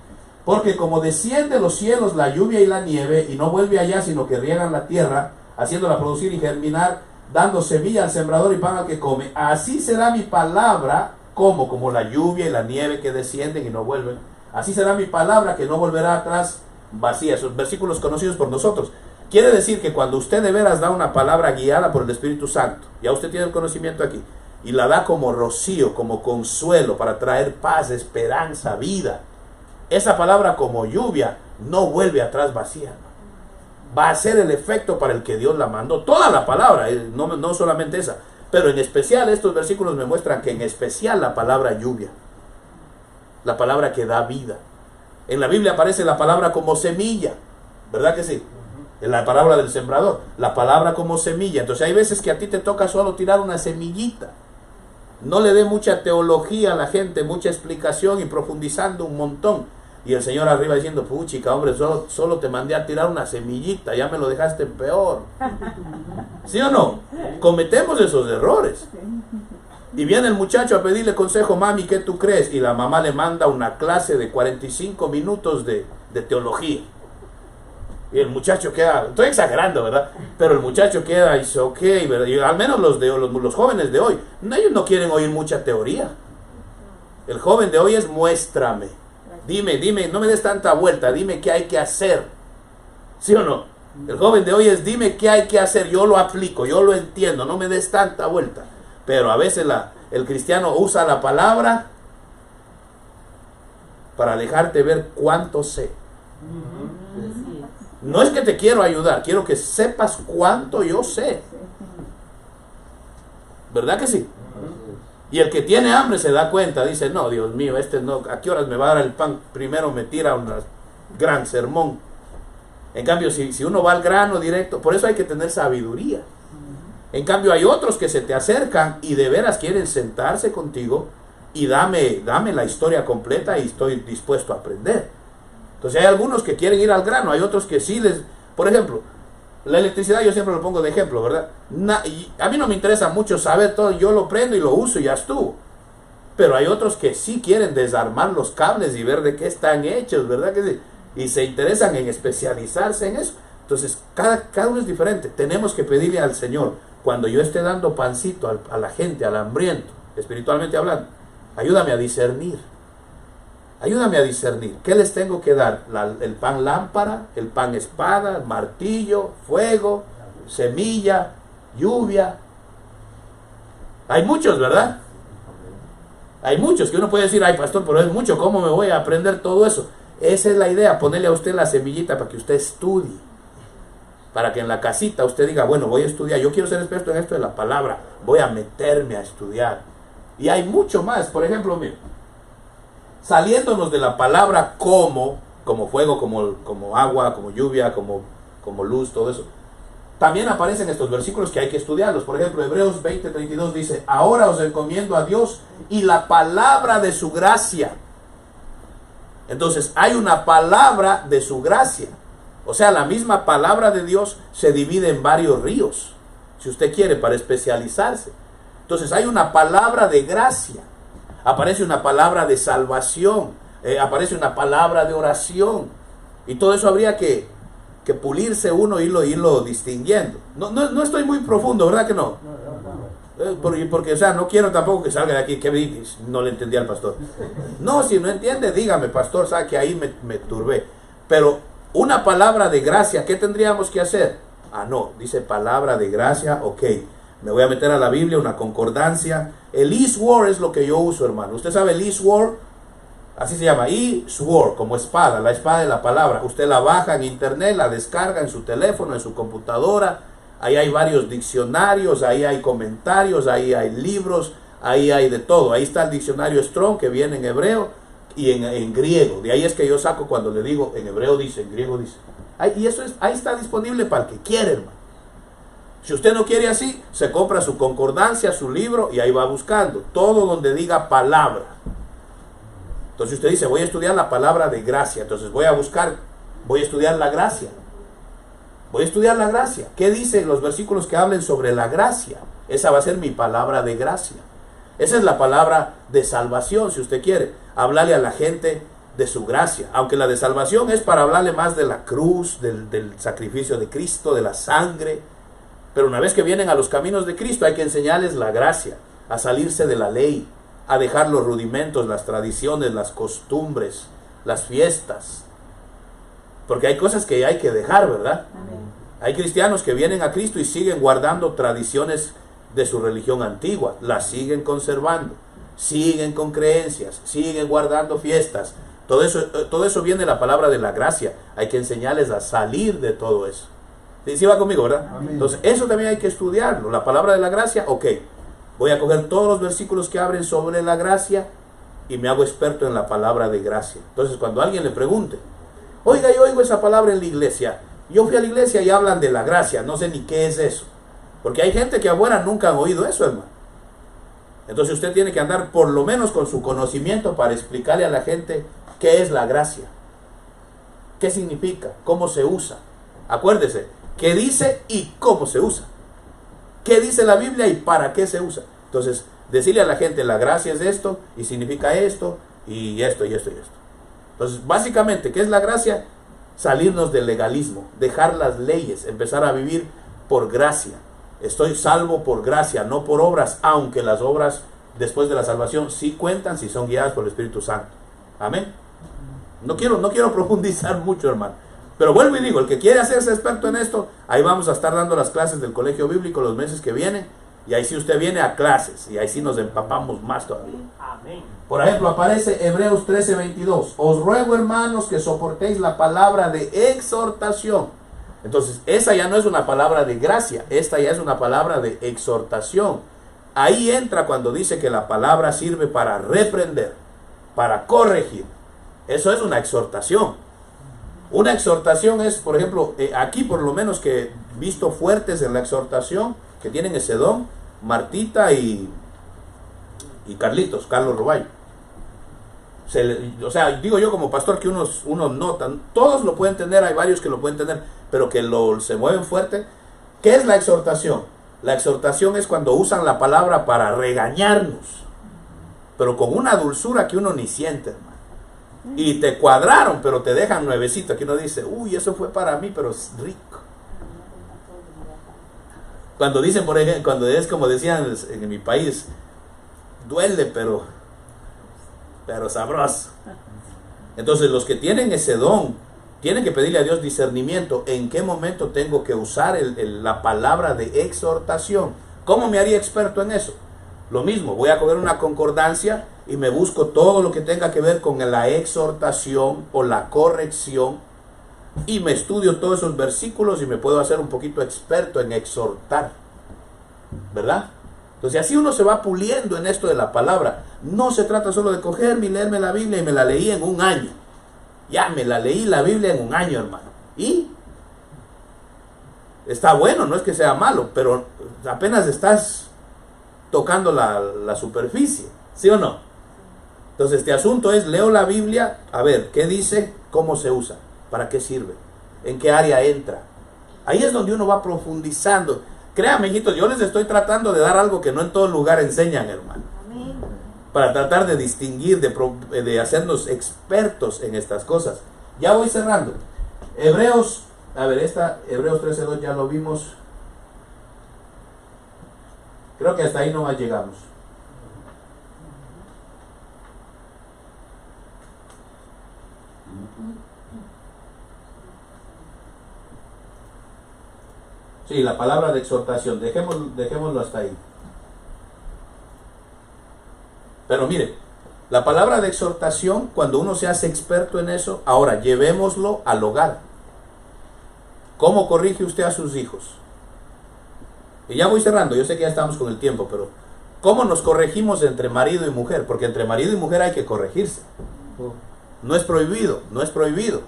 porque como desciende los cielos la lluvia y la nieve, y no vuelve allá, sino que riegan la tierra, haciéndola producir y germinar, dando semilla al sembrador y pan al que come, así será mi palabra, como la lluvia y la nieve que descienden y no vuelven. Así será mi palabra que no volverá atrás vacía. Esos versículos conocidos por nosotros. Quiere decir que cuando usted de veras da una palabra guiada por el Espíritu Santo, ya usted tiene el conocimiento aquí, y la da como rocío, como consuelo, para traer paz, esperanza, vida, esa palabra como lluvia no vuelve atrás vacía. Va a ser el efecto para el que Dios la mandó. Toda la palabra, no solamente esa, pero en especial estos versículos me muestran que en especial la palabra lluvia, la palabra que da vida. En la Biblia aparece la palabra como semilla, ¿verdad que sí? En la palabra del sembrador, la palabra como semilla. Entonces hay veces que a ti te toca solo tirar una semillita. No le dé mucha teología a la gente, mucha explicación y profundizando un montón. Y el Señor arriba diciendo, puchica, hombre, solo te mandé a tirar una semillita, ya me lo dejaste peor. ¿Sí o no? Cometemos esos errores. Y viene el muchacho a pedirle consejo, mami, ¿qué tú crees? Y la mamá le manda una clase de 45 minutos de teología. Y el muchacho queda, estoy exagerando, ¿verdad? Pero el muchacho queda y dice, ok, ¿verdad? Y al menos los jóvenes de hoy, ellos no quieren oír mucha teoría. El joven de hoy es muéstrame. Dime, no me des tanta vuelta, dime qué hay que hacer. ¿Sí o no? El joven de hoy es dime qué hay que hacer, yo lo aplico, yo lo entiendo, no me des tanta vuelta. Pero a veces el cristiano usa la palabra para dejarte ver cuánto sé. No es que te quiero ayudar, quiero que sepas cuánto yo sé. ¿Verdad que sí? Y el que tiene hambre se da cuenta, dice, no, Dios mío, no, ¿a qué horas me va a dar el pan? Primero me tira un gran sermón. En cambio, si uno va al grano directo, por eso hay que tener sabiduría. En cambio, hay otros que se te acercan y de veras quieren sentarse contigo y dame la historia completa y estoy dispuesto a aprender. Entonces hay algunos que quieren ir al grano, hay otros que sí por ejemplo, la electricidad yo siempre lo pongo de ejemplo, ¿verdad? A mí no me interesa mucho saber todo, yo lo prendo y lo uso y ya estuvo. Pero hay otros que sí quieren desarmar los cables y ver de qué están hechos, ¿verdad que sí? Y se interesan en especializarse en eso. Entonces, cada uno es diferente. Tenemos que pedirle al Señor, cuando yo esté dando pancito a la gente, al hambriento, espiritualmente hablando, ayúdame a discernir. Ayúdame a discernir. ¿Qué les tengo que dar? El pan lámpara, el pan espada, martillo, fuego, semilla, lluvia. Hay muchos, ¿verdad? Hay muchos que uno puede decir, ay pastor, pero es mucho, ¿cómo me voy a aprender todo eso? Esa es la idea, ponerle a usted la semillita para que usted estudie. Para que en la casita usted diga, bueno, voy a estudiar, yo quiero ser experto en esto de la palabra, voy a meterme a estudiar. Y hay mucho más, por ejemplo, mire, saliéndonos de la palabra como fuego, como agua, como lluvia, como luz, todo eso. también aparecen estos versículos que hay que estudiarlos. Por ejemplo, Hebreos 20:32 dice, ahora os encomiendo a Dios y la palabra de su gracia. Entonces hay una palabra de su gracia. O sea, la misma palabra de Dios se divide en varios ríos, si usted quiere, para especializarse. Entonces hay una palabra de gracia, aparece una palabra de salvación, aparece una palabra de oración. Y todo eso habría que pulirse uno y irlo distinguiendo. No estoy muy profundo, ¿verdad que no? Porque, o sea, no quiero tampoco que salga de aquí, que no le entendí al pastor. No, si no entiende, dígame, pastor, sabe que ahí me turbé. Pero una palabra de gracia, ¿qué tendríamos que hacer? No, dice palabra de gracia, ok. Me voy a meter a la Biblia, una concordancia. El eSword es lo que yo uso, hermano. ¿Usted sabe el eSword? Así se llama, eSword, como espada, la espada de la palabra. Usted la baja en internet, la descarga en su teléfono, en su computadora. Ahí hay varios diccionarios, ahí hay comentarios, ahí hay libros, ahí hay de todo. Ahí está el diccionario Strong, que viene en hebreo y en griego. De ahí es que yo saco cuando le digo, en hebreo dice, en griego dice. Y eso ahí está disponible para el que quiere, hermano. Si usted no quiere así, se compra su concordancia, su libro, y ahí va buscando. Todo donde diga palabra. Entonces usted dice, voy a estudiar la palabra de gracia. Entonces voy a estudiar la gracia. Voy a estudiar la gracia. ¿Qué dicen los versículos que hablen sobre la gracia? Esa va a ser mi palabra de gracia. Esa es la palabra de salvación, si usted quiere. Hablarle a la gente de su gracia. Aunque la de salvación es para hablarle más de la cruz, del sacrificio de Cristo, de la sangre. Pero una vez que vienen a los caminos de Cristo, hay que enseñarles la gracia, a salirse de la ley, a dejar los rudimentos, las tradiciones, las costumbres, las fiestas. Porque hay cosas que hay que dejar, ¿verdad? Amén. Hay cristianos que vienen a Cristo y siguen guardando tradiciones de su religión antigua, las siguen conservando, siguen con creencias, siguen guardando fiestas. Todo eso viene de la palabra de la gracia. Hay que enseñarles a salir de todo eso. ¿Sí va conmigo, verdad? Amén. Entonces, eso también hay que estudiarlo. La palabra de la gracia, ok. Voy a coger todos los versículos que hablen sobre la gracia y me hago experto en la palabra de gracia. Entonces, cuando alguien le pregunte, oiga, yo oigo esa palabra en la iglesia. Yo fui a la iglesia y hablan de la gracia. No sé ni qué es eso. Porque hay gente que afuera nunca han oído eso, hermano. Entonces, usted tiene que andar por lo menos con su conocimiento para explicarle a la gente qué es la gracia. ¿Qué significa? ¿Cómo se usa? Acuérdese. ¿Qué dice y cómo se usa? ¿Qué dice la Biblia y para qué se usa? Entonces, decirle a la gente, la gracia es esto, y significa esto, y esto, y esto, y esto. Entonces, básicamente, ¿qué es la gracia? Salirnos del legalismo, dejar las leyes, empezar a vivir por gracia. Estoy salvo por gracia, no por obras, aunque las obras después de la salvación sí cuentan si son guiadas por el Espíritu Santo. Amén. No quiero profundizar mucho, hermano. Pero vuelvo y digo, el que quiere hacerse experto en esto, ahí vamos a estar dando las clases del colegio bíblico los meses que vienen, y ahí sí usted viene a clases, y ahí sí nos empapamos más todavía. Amén. Por ejemplo, aparece Hebreos 13:22. Os ruego, hermanos, que soportéis la palabra de exhortación. Entonces, esa ya no es una palabra de gracia, esta ya es una palabra de exhortación. Ahí entra cuando dice que la palabra sirve para reprender, para corregir. Eso es una exhortación. Una exhortación es, por ejemplo, aquí por lo menos que he visto fuertes en la exhortación, que tienen ese don, Martita y Carlos Roballo. O sea, digo yo como pastor que unos notan, todos lo pueden tener, hay varios que lo pueden tener, pero que se mueven fuerte. ¿Qué es la exhortación? La exhortación es cuando usan la palabra para regañarnos, pero con una dulzura que uno ni siente, hermano. Y te cuadraron, pero te dejan nuevecito. Aquí uno dice, uy, eso fue para mí, pero es rico. Cuando dicen, por ejemplo, cuando es como decían en mi país, duele, pero sabroso. Entonces, los que tienen ese don, tienen que pedirle a Dios discernimiento. ¿En qué momento tengo que usar la palabra de exhortación? ¿Cómo me haría experto en eso? Lo mismo, voy a coger una concordancia y me busco todo lo que tenga que ver con la exhortación o la corrección y me estudio todos esos versículos y me puedo hacer un poquito experto en exhortar, ¿verdad? Entonces así uno se va puliendo en esto de la palabra. No se trata solo de cogerme y leerme la Biblia y me la leí en un año. Ya me la leí la Biblia en un año, hermano. ¿Y está bueno, no es que sea malo, pero apenas estás tocando la superficie, ¿sí o no? Entonces este asunto es, leo la Biblia, a ver, ¿qué dice? ¿Cómo se usa? ¿Para qué sirve? ¿En qué área entra? Ahí es donde uno va profundizando. Créanme, hijitos, yo les estoy tratando de dar algo que no en todo lugar enseñan, hermano. Para tratar de distinguir, de hacernos expertos en estas cosas. Ya voy cerrando. Hebreos, a ver, Hebreos 13:2 ya lo vimos. Creo que hasta ahí nomás llegamos. Sí, la palabra de exhortación, dejémoslo hasta ahí. Pero mire, la palabra de exhortación, cuando uno se hace experto en eso, ahora llevémoslo al hogar. ¿Cómo corrige usted a sus hijos? Y ya voy cerrando, yo sé que ya estamos con el tiempo, pero ¿cómo nos corregimos entre marido y mujer? Porque entre marido y mujer hay que corregirse. No es prohibido, no es prohibido.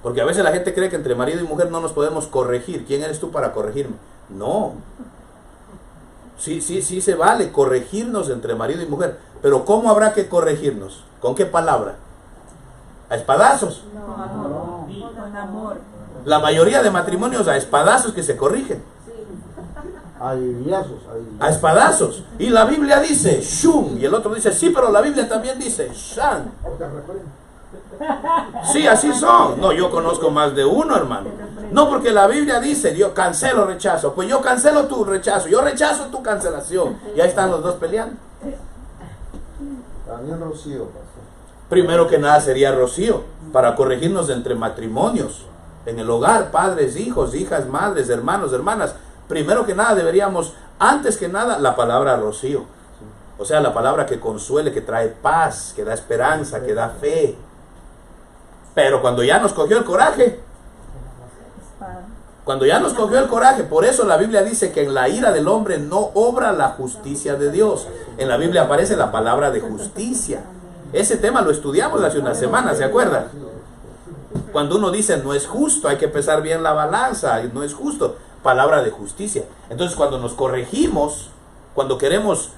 Porque a veces la gente cree que entre marido y mujer no nos podemos corregir. ¿Quién eres tú para corregirme? No. Sí se vale corregirnos entre marido y mujer. Pero ¿cómo habrá que corregirnos? ¿Con qué palabra? ¿A espadazos? No, con amor. La mayoría de matrimonios a espadazos que se corrigen. A espadazos. Y la Biblia dice shum. Y el otro dice sí, pero la Biblia también dice shan. Sí, así son. No, yo conozco más de uno, hermano. No, porque la Biblia dice yo cancelo rechazo. Pues yo cancelo tu rechazo. Yo rechazo tu cancelación. Y ahí están los dos peleando. También rocío, pastor. Primero que nada sería rocío. Para corregirnos entre matrimonios. En el hogar, padres, hijos, hijas, madres, hermanos, hermanas. Primero que nada deberíamos, antes que nada, la palabra rocío. O sea, la palabra que consuele, que trae paz, que da esperanza, que da fe. Pero cuando ya nos cogió el coraje, por eso la Biblia dice que en la ira del hombre no obra la justicia de Dios. En la Biblia aparece la palabra de justicia. Ese tema lo estudiamos hace una semana, ¿se acuerdan? Cuando uno dice no es justo, hay que pesar bien la balanza, no es justo, palabra de justicia. Entonces cuando nos corregimos, cuando queremos,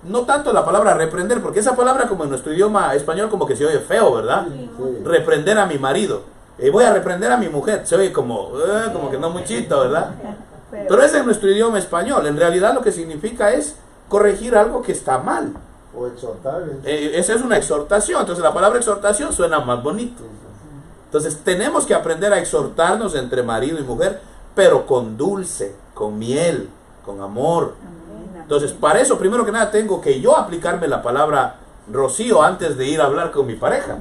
no tanto la palabra reprender, porque esa palabra como en nuestro idioma español como que se oye feo, ¿verdad? Sí. Reprender a mi marido, voy a reprender a mi mujer, se oye como que no muchito, ¿verdad? Pero es en nuestro idioma español, en realidad lo que significa es corregir algo que está mal. O exhortar. Esa es una exhortación, entonces la palabra exhortación suena más bonito. Entonces tenemos que aprender a exhortarnos entre marido y mujer, pero con dulce, con miel, con amor. Entonces para eso primero que nada tengo que yo aplicarme la palabra rocío antes de ir a hablar con mi pareja.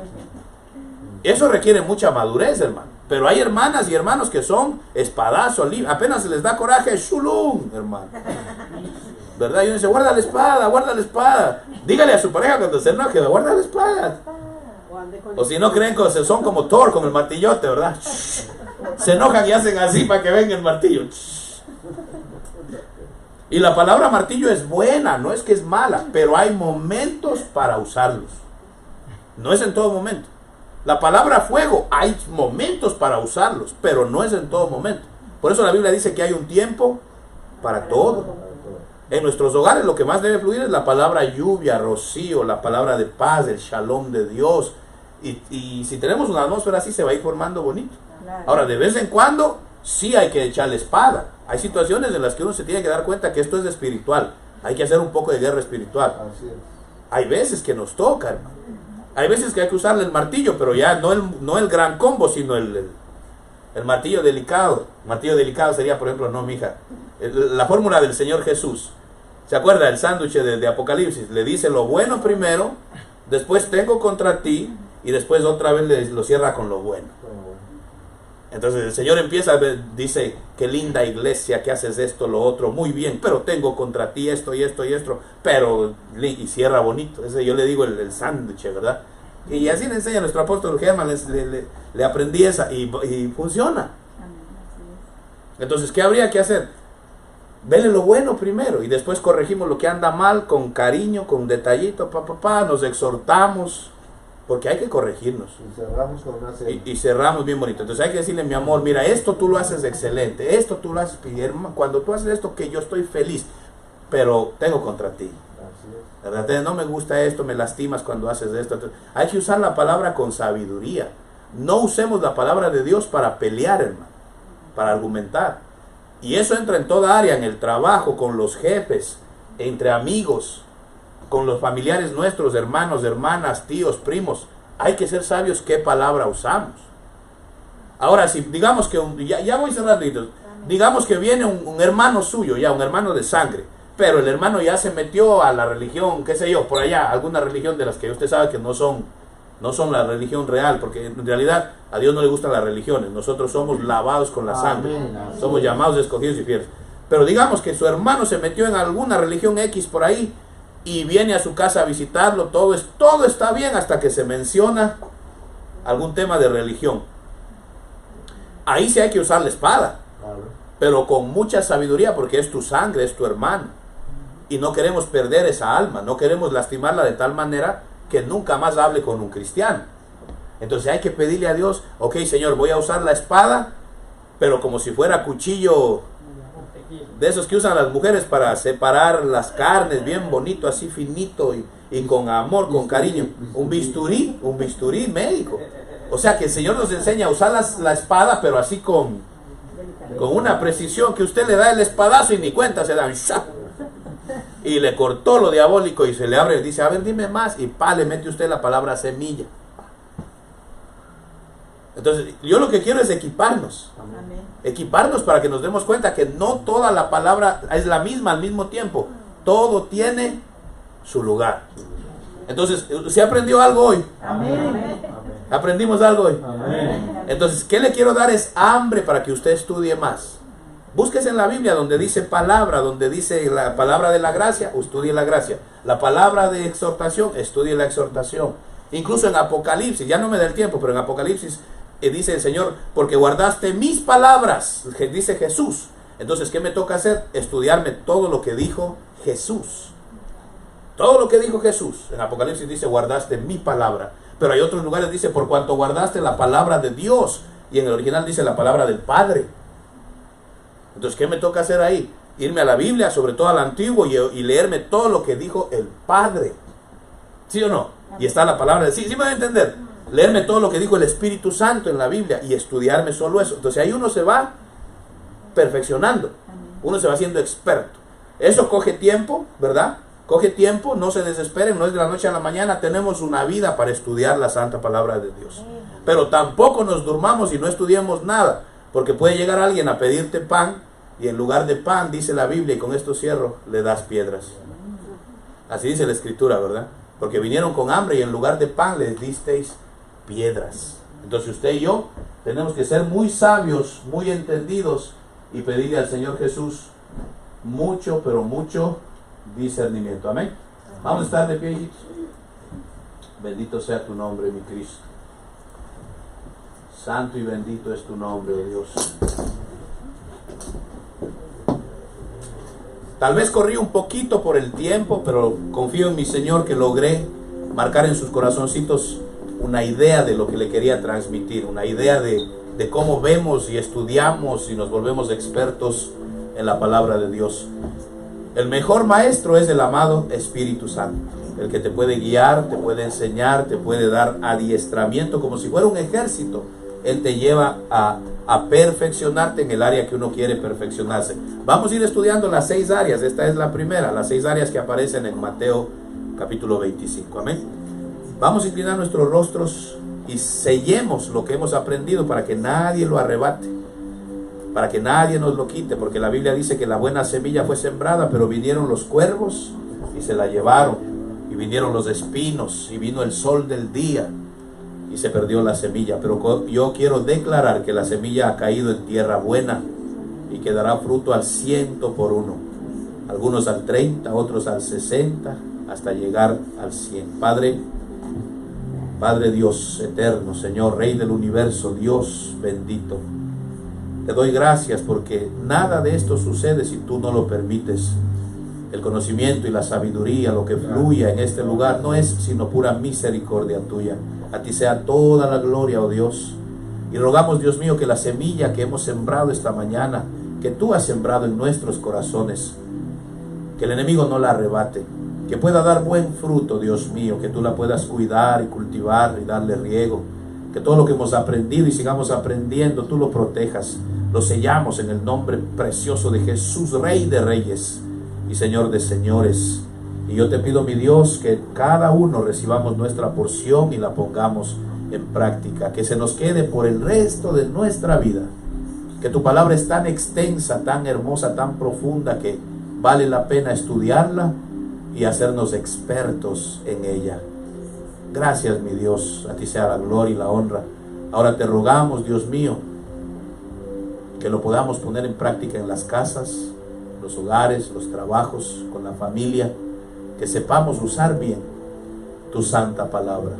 Eso requiere mucha madurez, hermano. Pero hay hermanas y hermanos que son espadazo, apenas se les da coraje, shulum, hermano. ¿Verdad? Y uno dice, guarda la espada, guarda la espada. Dígale a su pareja cuando se enoje, guarda la espada. O si no creen que son como Thor, con el martillote, ¿verdad? Se enojan y hacen así para que venga el martillo. Y la palabra martillo es buena, no es que es mala, pero hay momentos para usarlos. No es en todo momento. La palabra fuego, hay momentos para usarlos, pero no es en todo momento. Por eso la Biblia dice que hay un tiempo para todo. En nuestros hogares lo que más debe fluir es la palabra lluvia, rocío, la palabra de paz, el shalom de Dios. Y si tenemos una atmósfera así se va a ir formando bonito. Ahora, de vez en cuando sí hay que echarle espada. Hay situaciones en las que uno se tiene que dar cuenta que esto es espiritual. Hay que hacer un poco de guerra espiritual. Así es. Hay veces que nos toca, hermano. Hay veces que hay que usarle el martillo, pero ya no el gran combo, sino el martillo delicado. El martillo delicado sería, por ejemplo, no, mija, la fórmula del Señor Jesús. ¿Se acuerda? El sándwich de Apocalipsis. Le dice lo bueno primero, después tengo contra ti, y después otra vez lo cierra con lo bueno. Entonces el Señor empieza, dice, qué linda iglesia, que haces esto, lo otro, muy bien, pero tengo contra ti esto y esto y esto, pero, y cierra bonito. Ese yo le digo el sándwich, ¿verdad? Y así le enseña nuestro apóstol Germán, le aprendí esa y funciona. Entonces, ¿qué habría que hacer? Vele lo bueno primero y después corregimos lo que anda mal con cariño, con detallito, nos exhortamos. porque hay que corregirnos. Y cerramos con una cena. Y cerramos bien bonito. Entonces hay que decirle, mi amor, mira, esto tú lo haces excelente, esto tú lo haces, y hermano, cuando tú haces esto, que yo estoy feliz, pero tengo contra ti. Así es. ¿Verdad? No me gusta esto, me lastimas cuando haces esto. Entonces, hay que usar la palabra con sabiduría. No usemos la palabra de Dios para pelear, hermano, para argumentar. Y eso entra en toda área, en el trabajo, con los jefes, entre amigos, con los familiares nuestros, hermanos, hermanas, tíos, primos. Hay que ser sabios qué palabra usamos. Ahora, si digamos que, ya voy cerrando, digamos que viene un hermano suyo, ya un hermano de sangre, pero el hermano ya se metió a la religión, qué sé yo, por allá, alguna religión de las que usted sabe que no son la religión real, porque en realidad a Dios no le gustan las religiones. Nosotros somos lavados con la sangre. Somos llamados, escogidos y fieles. Pero digamos que su hermano se metió en alguna religión X por ahí y viene a su casa a visitarlo, todo está bien hasta que se menciona algún tema de religión. Ahí sí hay que usar la espada, pero con mucha sabiduría, porque es tu sangre, es tu hermano. Y no queremos perder esa alma, no queremos lastimarla de tal manera que nunca más hable con un cristiano. Entonces hay que pedirle a Dios, ok, Señor, voy a usar la espada, pero como si fuera cuchillo de esos que usan las mujeres para separar las carnes, bien bonito, así finito y con amor, con cariño. Un bisturí médico. O sea que el Señor nos enseña a usar la espada, pero así con una precisión que usted le da el espadazo y ni cuenta se da. Y le cortó lo diabólico y se le abre y dice, a ver, dime más, y le mete usted la palabra semilla. Entonces yo lo que quiero es equiparnos. Amén. Equiparnos para que nos demos cuenta que no toda la palabra es la misma al mismo tiempo. Todo tiene su lugar. Entonces, ¿se aprendió algo hoy? Amén. ¿Aprendimos algo hoy? Amén. Entonces, ¿qué le quiero dar? Es hambre para que usted estudie más. Búsquese en la Biblia donde dice palabra, donde dice la palabra de la gracia, estudie la gracia. La palabra de exhortación, estudie la exhortación. Incluso en Apocalipsis, ya no me da el tiempo, pero en Apocalipsis dice el Señor, porque guardaste mis palabras, dice Jesús. Entonces, ¿qué me toca hacer? Estudiarme todo lo que dijo Jesús. Todo lo que dijo Jesús. En Apocalipsis dice, guardaste mi palabra. Pero hay otros lugares dice, por cuanto guardaste la palabra de Dios. Y en el original dice la palabra del Padre. Entonces, ¿qué me toca hacer ahí? Irme a la Biblia, sobre todo al Antiguo, y leerme todo lo que dijo el Padre. ¿Sí o no? Y está la palabra de... Sí me van a entender. Leerme todo lo que dijo el Espíritu Santo en la Biblia y estudiarme solo eso. Entonces ahí uno se va perfeccionando. Uno se va haciendo experto. Eso coge tiempo, ¿verdad? Coge tiempo, no se desesperen, no es de la noche a la mañana. Tenemos una vida para estudiar la santa palabra de Dios. Pero tampoco nos durmamos y no estudiemos nada. Porque puede llegar alguien a pedirte pan y en lugar de pan, dice la Biblia, y con esto cierro, le das piedras. Así dice la Escritura, ¿verdad? Porque vinieron con hambre y en lugar de pan les disteis piedras. Entonces usted y yo tenemos que ser muy sabios, muy entendidos y pedirle al Señor Jesús mucho, pero mucho discernimiento. Amén. Vamos a estar de pie, hijitos. Bendito sea tu nombre, mi Cristo. Santo y bendito es tu nombre, oh Dios. Tal vez corrí un poquito por el tiempo, pero confío en mi Señor que logré marcar en sus corazoncitos una idea de lo que le quería transmitir, una idea de cómo vemos y estudiamos y nos volvemos expertos en la palabra de Dios. El mejor maestro es el amado Espíritu Santo, el que te puede guiar, te puede enseñar, te puede dar adiestramiento como si fuera un ejército. Él te lleva a perfeccionarte en el área que uno quiere perfeccionarse. Vamos a ir estudiando las 6 áreas. Esta es la primera, las 6 áreas que aparecen en Mateo capítulo 25. Amén. Vamos a inclinar nuestros rostros y sellemos lo que hemos aprendido para que nadie lo arrebate, para que nadie nos lo quite, porque la Biblia dice que la buena semilla fue sembrada, pero vinieron los cuervos y se la llevaron, y vinieron los espinos y vino el sol del día y se perdió la semilla. Pero yo quiero declarar que la semilla ha caído en tierra buena y que dará fruto al 100 por 1, algunos al 30, otros al 60, hasta llegar al 100. Padre Dios eterno, Señor, Rey del universo, Dios bendito, te doy gracias porque nada de esto sucede si tú no lo permites. El conocimiento y la sabiduría, lo que fluya en este lugar, no es sino pura misericordia tuya. A ti sea toda la gloria, oh Dios. Y rogamos, Dios mío, que la semilla que hemos sembrado esta mañana, que tú has sembrado en nuestros corazones, que el enemigo no la arrebate, que pueda dar buen fruto, Dios mío, que tú la puedas cuidar y cultivar y darle riego, que todo lo que hemos aprendido y sigamos aprendiendo, tú lo protejas, lo sellamos en el nombre precioso de Jesús, Rey de Reyes y Señor de Señores. Y yo te pido, mi Dios, que cada uno recibamos nuestra porción y la pongamos en práctica, que se nos quede por el resto de nuestra vida, que tu palabra es tan extensa, tan hermosa, tan profunda, que vale la pena estudiarla y hacernos expertos en ella. Gracias, mi Dios, a ti sea la gloria y la honra. Ahora te rogamos, Dios mío, que lo podamos poner en práctica en las casas, los hogares, los trabajos, con la familia, que sepamos usar bien tu santa palabra.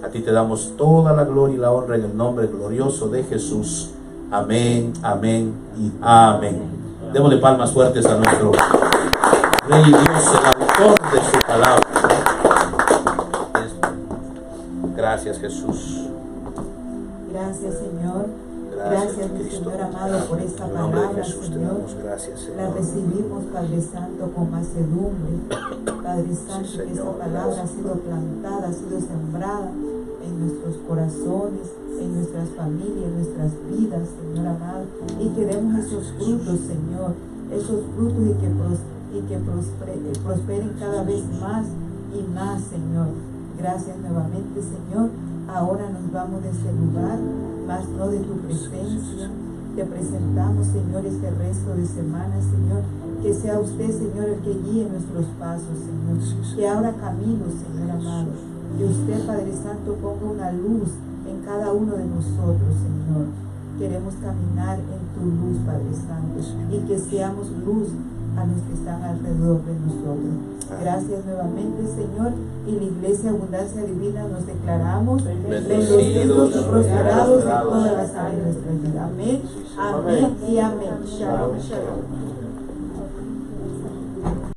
A ti te damos toda la gloria y la honra en el nombre glorioso de Jesús. Amén, amén y amén. Démosle palmas fuertes a nuestro Rey Dios, el autor de su palabra. Gracias, Jesús. Gracias, Señor. Gracias, mi Cristo. Señor amado, por esta En el nombre de palabra, Jesús te Señor. damos gracias, La Señor. recibimos, Padre Santo, con mansedumbre. Padre Santo, Sí, que esta Señor, palabra gracias. ha sido plantada, ha sido sembrada en nuestros corazones, en nuestras familias, en nuestras vidas, Señor amado. Y que demos esos frutos, Señor. Esos frutos y que prosperen cada vez más y más, Señor. Gracias nuevamente, Señor. Ahora nos vamos de este lugar, más no de tu presencia. Te presentamos, Señor, este resto de semana, Señor. Que sea usted, Señor, el que guíe nuestros pasos, Señor. Que abra caminos, Señor amado. Que usted, Padre Santo, ponga una luz en cada uno de nosotros, Señor. Queremos caminar en tu luz, Padre Santo, y que seamos luz a los que están alrededor de nosotros. Gracias nuevamente, Señor, y la Iglesia Abundancia Divina nos declaramos bendecidos y prosperados en todas las áreas de nuestra vida. Amén, amén y amén. Shalom, shalom.